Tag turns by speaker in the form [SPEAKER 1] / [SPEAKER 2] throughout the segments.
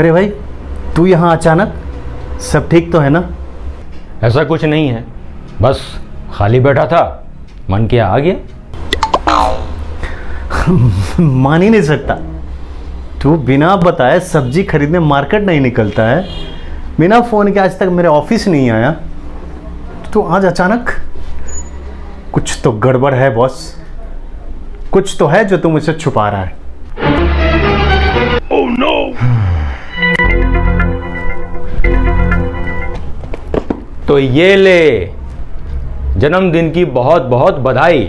[SPEAKER 1] अरे भाई, तू यहाँ अचानक? सब ठीक तो है ना?
[SPEAKER 2] ऐसा कुछ नहीं है, बस खाली बैठा था, मन किया आ गया।
[SPEAKER 1] मान ही नहीं सकता, तू बिना बताए सब्जी खरीदने मार्केट नहीं निकलता है, बिना फ़ोन के आज तक मेरे ऑफिस नहीं आया, तो आज अचानक? कुछ तो गड़बड़ है बॉस, कुछ तो है जो तू मुझसे छुपा रहा है।
[SPEAKER 2] Oh no! तो ये ले, जन्मदिन की बहुत बहुत बधाई।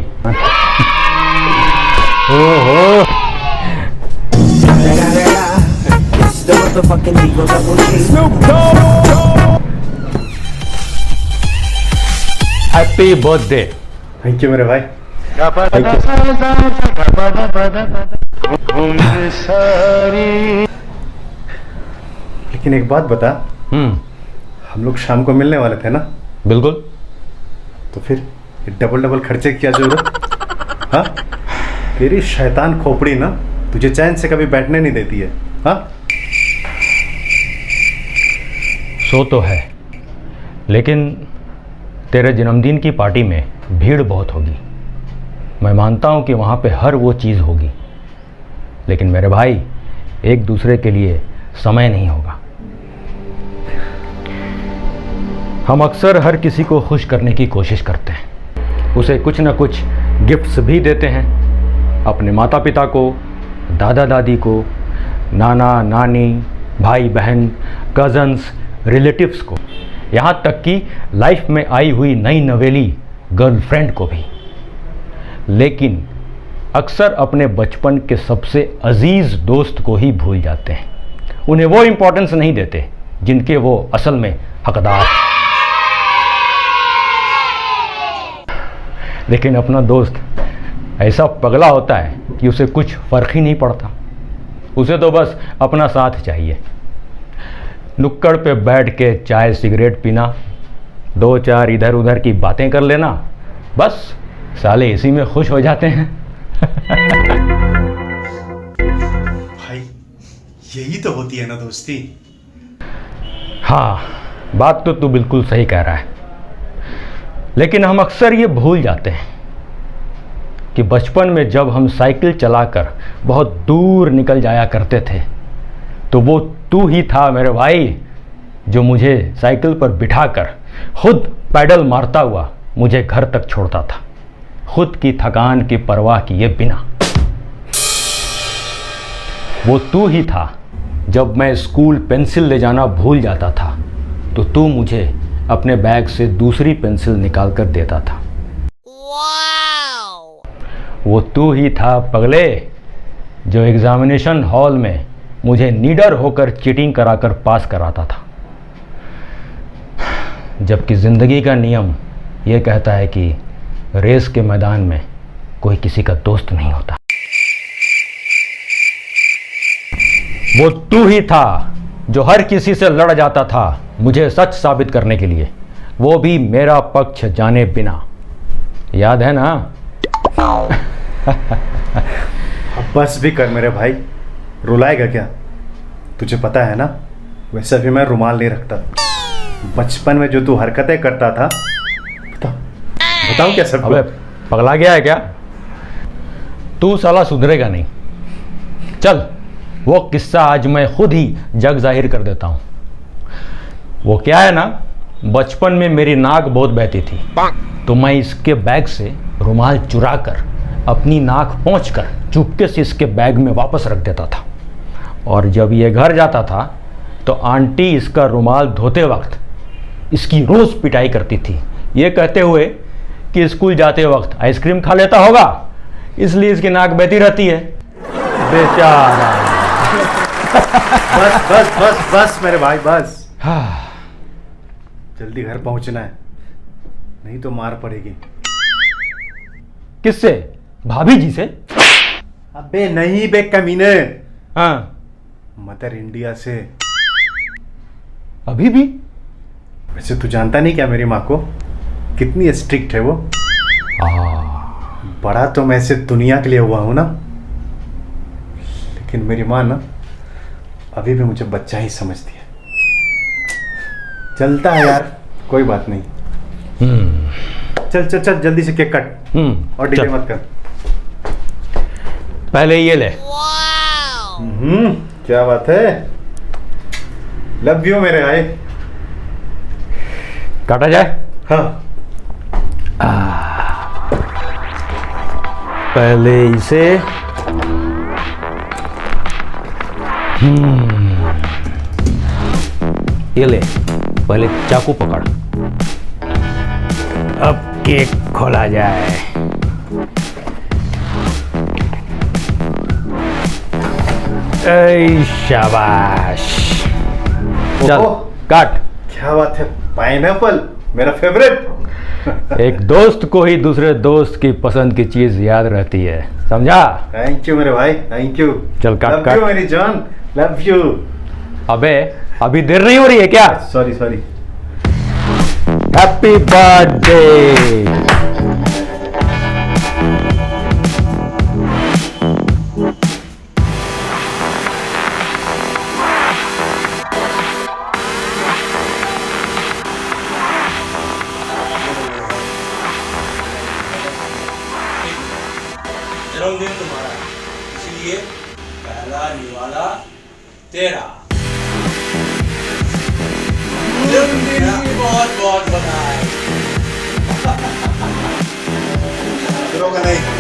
[SPEAKER 2] ओहो, हैप्पी बर्थडे।
[SPEAKER 1] थैंक यू मेरे भाई। लेकिन एक बात बता, हम लोग शाम को मिलने वाले थे ना?
[SPEAKER 2] बिल्कुल।
[SPEAKER 1] तो फिर ये डबल डबल खर्चे की क्या जरूरत? हाँ, तेरी शैतान खोपड़ी ना तुझे चैन से कभी बैठने नहीं देती है। हाँ,
[SPEAKER 2] सो तो है, लेकिन तेरे जन्मदिन की पार्टी में भीड़ बहुत होगी। मैं मानता हूँ कि वहाँ पे हर वो चीज़ होगी, लेकिन मेरे भाई, एक दूसरे के लिए समय नहीं होगा। हम अक्सर हर किसी को खुश करने की कोशिश करते हैं, उसे कुछ ना कुछ गिफ्ट्स भी देते हैं। अपने माता पिता को, दादा दादी को, नाना नानी, भाई बहन, कज़न्स, रिलेटिव्स को, यहाँ तक कि लाइफ में आई हुई नई नवेली गर्लफ्रेंड को भी। लेकिन अक्सर अपने बचपन के सबसे अजीज़ दोस्त को ही भूल जाते हैं, उन्हें वो इम्पोर्टेंस नहीं देते जिनके वो असल में हकदार हैं। लेकिन अपना दोस्त ऐसा पगला होता है कि उसे कुछ फ़र्क ही नहीं पड़ता, उसे तो बस अपना साथ चाहिए। नुक्कड़ पे बैठ के चाय सिगरेट पीना, दो चार इधर उधर की बातें कर लेना, बस साले इसी में खुश हो जाते हैं।
[SPEAKER 1] भाई यही तो होती है ना दोस्ती।
[SPEAKER 2] हाँ, बात तो तू बिल्कुल सही कह रहा है, लेकिन हम अक्सर ये भूल जाते हैं कि बचपन में जब हम साइकिल चलाकर बहुत दूर निकल जाया करते थे, तो वो तू ही था मेरे भाई, जो मुझे साइकिल पर बिठाकर खुद पैडल मारता हुआ मुझे घर तक छोड़ता था, खुद की थकान की परवाह किए बिना। वो तू ही था जब मैं स्कूल पेंसिल ले जाना भूल जाता था, तो तू मुझे अपने बैग से दूसरी पेंसिल निकाल कर देता था। वो तू ही था पगले, जो एग्जामिनेशन हॉल में मुझे निडर होकर चीटिंग कराकर पास कराता था, जबकि ज़िंदगी का नियम ये कहता है कि रेस के मैदान में कोई किसी का दोस्त नहीं होता। वो तू ही था जो हर किसी से लड़ जाता था मुझे सच साबित करने के लिए, वो भी मेरा पक्ष जाने बिना। याद है ना?
[SPEAKER 1] अब बस भी कर मेरे भाई, रुलाएगा क्या? तुझे पता है ना, वैसे भी मैं रुमाल नहीं रखता। बचपन में जो तू हरकतें करता था, बताऊं क्या सबको?
[SPEAKER 2] अबे पगला गया है क्या? तू साला सुधरेगा नहीं। चल, वो किस्सा आज मैं खुद ही जग जाहिर कर देता हूँ। वो क्या है ना, बचपन में मेरी नाक बहुत बहती थी, तो मैं इसके बैग से रुमाल चुरा कर अपनी नाक पोंछकर चुपके से इसके बैग में वापस रख देता था, और जब ये घर जाता था तो आंटी इसका रुमाल धोते वक्त इसकी रोज़ पिटाई करती थी, ये कहते हुए कि स्कूल जाते वक्त आइसक्रीम खा लेता होगा, इसलिए इसकी नाक बहती रहती है। बेचारा।
[SPEAKER 1] बस बस बस बस मेरे भाई, बस। जल्दी घर पहुंचना है, नहीं तो मार पड़ेगी।
[SPEAKER 2] किससे? भाभी जी से?
[SPEAKER 1] अबे नहीं बे कमीने,
[SPEAKER 2] हाँ,
[SPEAKER 1] मदर इंडिया से।
[SPEAKER 2] अभी भी?
[SPEAKER 1] वैसे तू जानता नहीं क्या मेरी माँ को, कितनी स्ट्रिक्ट है वो। बड़ा तो मैं से दुनिया के लिए हुआ हूं ना, लेकिन मेरी माँ ना अभी भी मुझे बच्चा ही समझती है। चलता है यार, कोई बात नहीं। चल चल चल, जल्दी से केक कट और डिले
[SPEAKER 2] चल।
[SPEAKER 1] मत कर।
[SPEAKER 2] पहले ये ले।
[SPEAKER 1] क्या बात है। लव यू मेरे भाई।
[SPEAKER 2] काटा जाए।
[SPEAKER 1] हाँ
[SPEAKER 2] पहले इसे ये ले, पहले चाकू पकड़। अब केक खोला जाए। ऐ शाबाश। चल
[SPEAKER 1] ओहो,
[SPEAKER 2] काट।
[SPEAKER 1] क्या बात है, पाइनएप्पल मेरा फेवरेट।
[SPEAKER 2] एक दोस्त को ही दूसरे दोस्त की पसंद की चीज याद रहती है, समझा?
[SPEAKER 1] थैंक यू मेरे भाई, थैंक यू।
[SPEAKER 2] चल काट
[SPEAKER 1] लव
[SPEAKER 2] काट।
[SPEAKER 1] यू मेरी जान, लव यू।
[SPEAKER 2] अबे अभी देर नहीं हो रही है क्या?
[SPEAKER 1] Sorry sorry.
[SPEAKER 2] Happy birthday.
[SPEAKER 3] जन्मदिन तुम्हारा, इसलिए पहला निवाला तेरा। जन्मदिन की बहुत बहुत बधाई।
[SPEAKER 1] नहीं